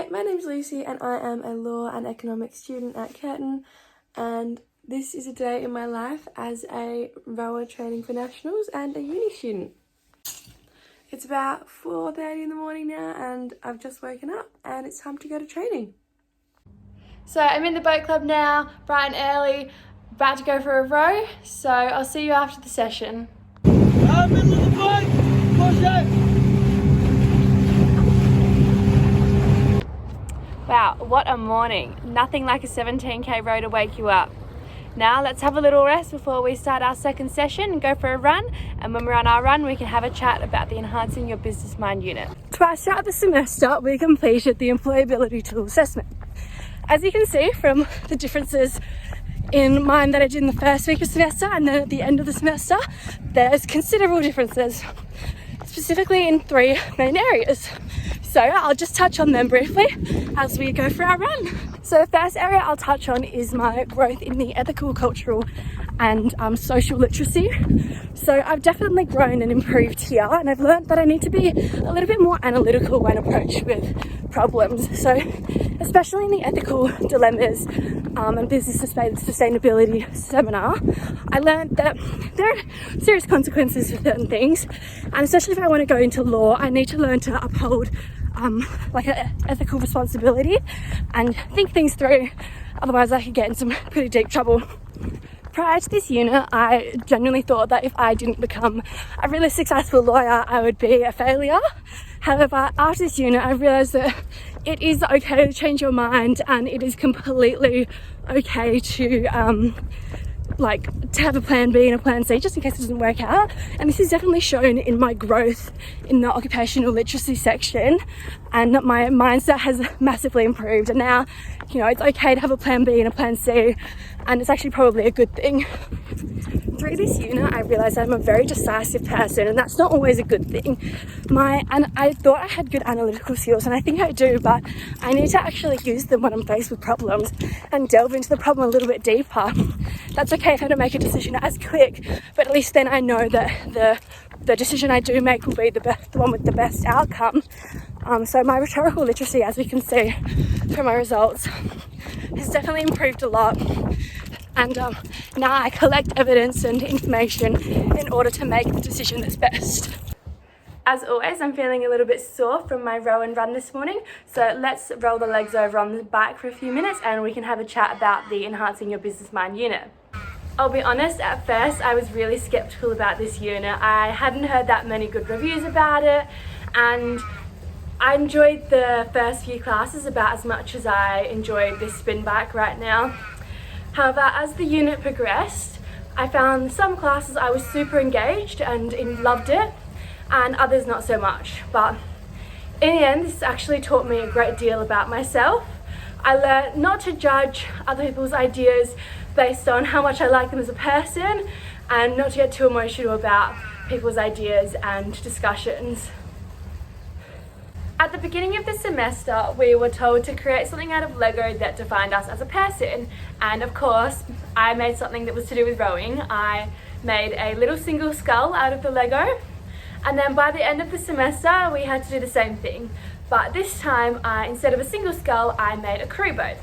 Hi, my name's Lucy and I am a law and economics student at Curtin, and this is a day in my life as a rower training for nationals and a uni student. It's about 4:30 in the morning now and I've just woken up and it's time to go to training. So I'm in the boat club now, bright and early, about to go for a row, so I'll see you after the session. Middle of the boat, push it! Wow, what a morning. Nothing like a 17k row to wake you up. Now let's have a little rest before we start our second session and go for a run, and when we're on our run we can have a chat about the Enhancing Your Business Mind unit. To our start of the semester, we completed the employability tool assessment. As you can see from the differences in mine that I did in the first week of semester and then at the end of the semester, there's considerable differences, specifically in three main areas. So I'll just touch on them briefly as we go for our run. So the first area I'll touch on is my growth in the ethical, cultural and social literacy. So I've definitely grown and improved here, and I've learned that I need to be a little bit more analytical when approached with problems. So especially in the ethical dilemmas and business sustainability seminar, I learned that there are serious consequences for certain things, and especially if I want to go into law, I need to learn to uphold like an ethical responsibility and think things through, otherwise I could get in some pretty deep trouble. Prior to this unit, I genuinely thought that if I didn't become a really successful lawyer, I would be a failure. However, after this unit, I realised that it is okay to change your mind, and it is completely okay to have a plan B and a plan C just in case it doesn't work out. And this is definitely shown in my growth in the occupational literacy section, and that my mindset has massively improved, and now it's okay to have a plan B and a plan C, and it's actually probably a good thing. Through this unit, I realised I'm a very decisive person, and that's not always a good thing. And I thought I had good analytical skills, and I think I do, but I need to actually use them when I'm faced with problems and delve into the problem a little bit deeper. That's okay if I don't make a decision as quick, but at least then I know that the decision I do make will be the one with the best outcome. So my rhetorical literacy, as we can see from my results, has definitely improved a lot. And now I collect evidence and information in order to make the decision that's best. As always, I'm feeling a little bit sore from my row and run this morning, so let's roll the legs over on the bike for a few minutes and we can have a chat about the Enhancing Your Business Mind unit. I'll be honest, at first I was really skeptical about this unit. I hadn't heard that many good reviews about it, and I enjoyed the first few classes about as much as I enjoyed this spin bike right now. However, as the unit progressed, I found some classes I was super engaged and loved it, and others not so much. But in the end, this actually taught me a great deal about myself. I learned not to judge other people's ideas based on how much I like them as a person, and not to get too emotional about people's ideas and discussions. At the beginning of the semester, we were told to create something out of Lego that defined us as a person. And of course, I made something that was to do with rowing. I made a little single skull out of the Lego. And then by the end of the semester, we had to do the same thing. But this time, instead of a single skull, I made a crew boat.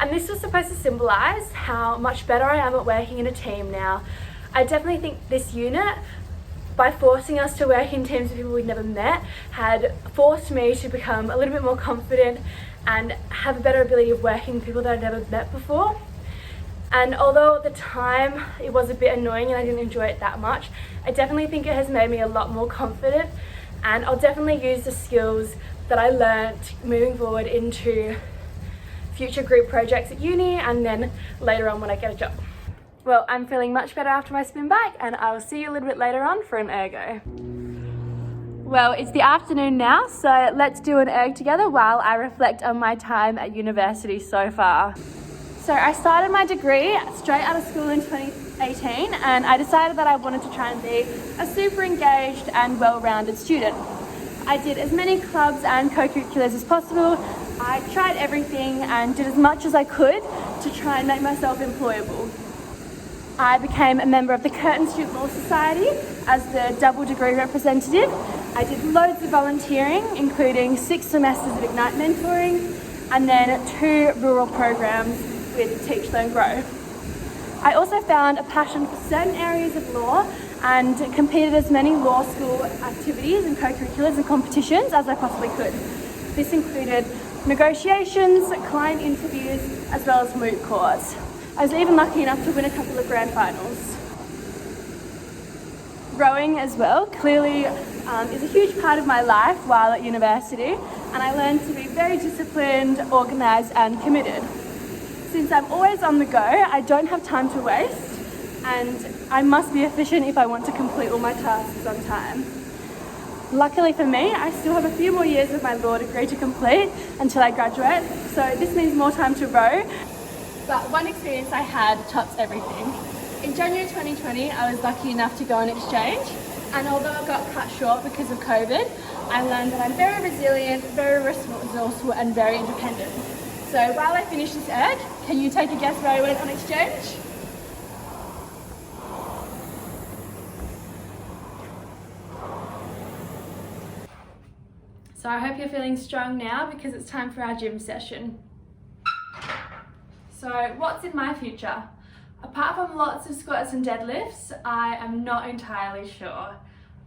And this was supposed to symbolise how much better I am at working in a team now. I definitely think this unit, by forcing us to work in teams with people we'd never met, had forced me to become a little bit more confident and have a better ability of working with people that I'd never met before. And although at the time it was a bit annoying and I didn't enjoy it that much, I definitely think it has made me a lot more confident, and I'll definitely use the skills that I learnt moving forward into future group projects at uni and then later on when I get a job. Well, I'm feeling much better after my spin bike, and I will see you a little bit later on for an ergo. Well, it's the afternoon now, so let's do an erg together while I reflect on my time at university so far. So I started my degree straight out of school in 2018, and I decided that I wanted to try and be a super engaged and well-rounded student. I did as many clubs and co-curriculars as possible. I tried everything and did as much as I could to try and make myself employable. I became a member of the Curtin Student Law Society as the double degree representative, I did loads of volunteering, including 6 semesters of Ignite mentoring and then 2 rural programs with Teach, Learn, Grow. I also found a passion for certain areas of law and competed as many law school activities and co-curriculars and competitions as I possibly could. This included negotiations, client interviews, as well as moot courts. I was even lucky enough to win a couple of grand finals. Rowing as well clearly is a huge part of my life while at university, and I learned to be very disciplined, organised and committed. Since I'm always on the go, I don't have time to waste, and I must be efficient if I want to complete all my tasks on time. Luckily for me, I still have a few more years of my law degree to complete until I graduate, so this means more time to row. But one experience I had tops everything. In January 2020, I was lucky enough to go on exchange, and although I got cut short because of COVID, I learned that I'm very resilient, very resourceful and very independent. So while I finish this erg, can you take a guess where I went on exchange? So I hope you're feeling strong now because it's time for our gym session. So what's in my future? Apart from lots of squats and deadlifts, I am not entirely sure.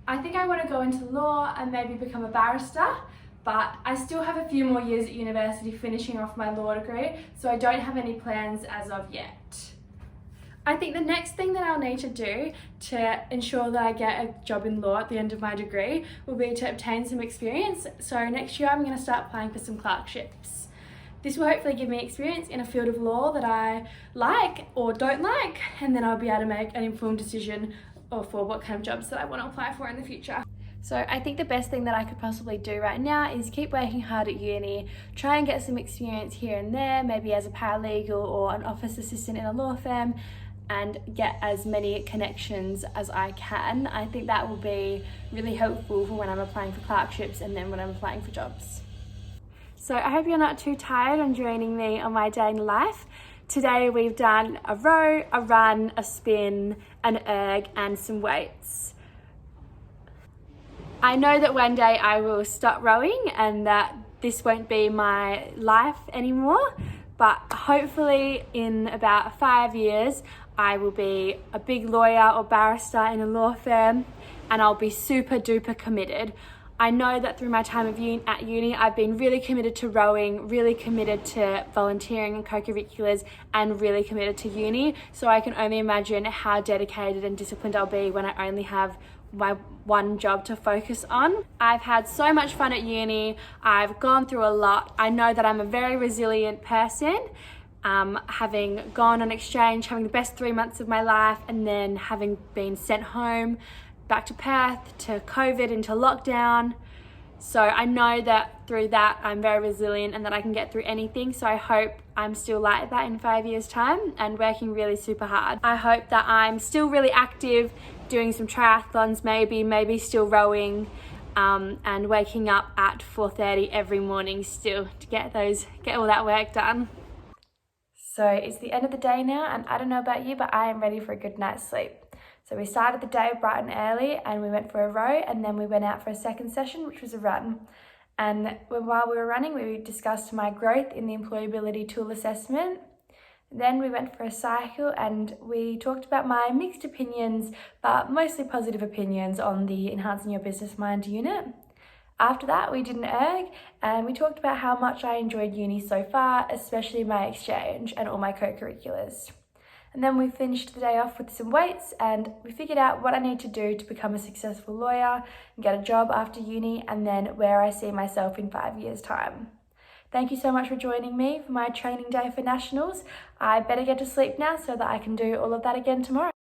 I think I want to go into law and maybe become a barrister, but I still have a few more years at university finishing off my law degree, so I don't have any plans as of yet. I think the next thing that I'll need to do to ensure that I get a job in law at the end of my degree will be to obtain some experience. So next year I'm going to start applying for some clerkships. This will hopefully give me experience in a field of law that I like or don't like, and then I'll be able to make an informed decision for what kind of jobs that I want to apply for in the future. So I think the best thing that I could possibly do right now is keep working hard at uni, try and get some experience here and there, maybe as a paralegal or an office assistant in a law firm, and get as many connections as I can. I think that will be really helpful for when I'm applying for clerkships and then when I'm applying for jobs. So I hope you're not too tired on joining me on my day in life. Today we've done a row, a run, a spin, an erg and some weights. I know that one day I will stop rowing and that this won't be my life anymore, but hopefully in about 5 years I will be a big lawyer or barrister in a law firm and I'll be super duper committed. I know that through my time at uni, I've been really committed to rowing, really committed to volunteering and co-curriculars, and really committed to uni. So I can only imagine how dedicated and disciplined I'll be when I only have my one job to focus on. I've had so much fun at uni. I've gone through a lot. I know that I'm a very resilient person. Having gone on exchange, having the best 3 months of my life, and then having been sent home back to Perth, to COVID, into lockdown. So I know that through that I'm very resilient and that I can get through anything. So I hope I'm still like that in 5 years' time and working really super hard. I hope that I'm still really active, doing some triathlons, maybe still rowing, and waking up at 4:30 every morning still to get all that work done. So it's the end of the day now, and I don't know about you, but I am ready for a good night's sleep. So we started the day bright and early and we went for a row, and then we went out for a second session, which was a run. And while we were running, we discussed my growth in the employability tool assessment. Then we went for a cycle and we talked about my mixed opinions, but mostly positive opinions on the Enhancing Your Business Mind unit. After that, we did an erg and we talked about how much I enjoyed uni so far, especially my exchange and all my co-curriculars. And then we finished the day off with some weights and we figured out what I need to do to become a successful lawyer and get a job after uni, and then where I see myself in 5 years' time. Thank you so much for joining me for my training day for nationals. I better get to sleep now so that I can do all of that again tomorrow.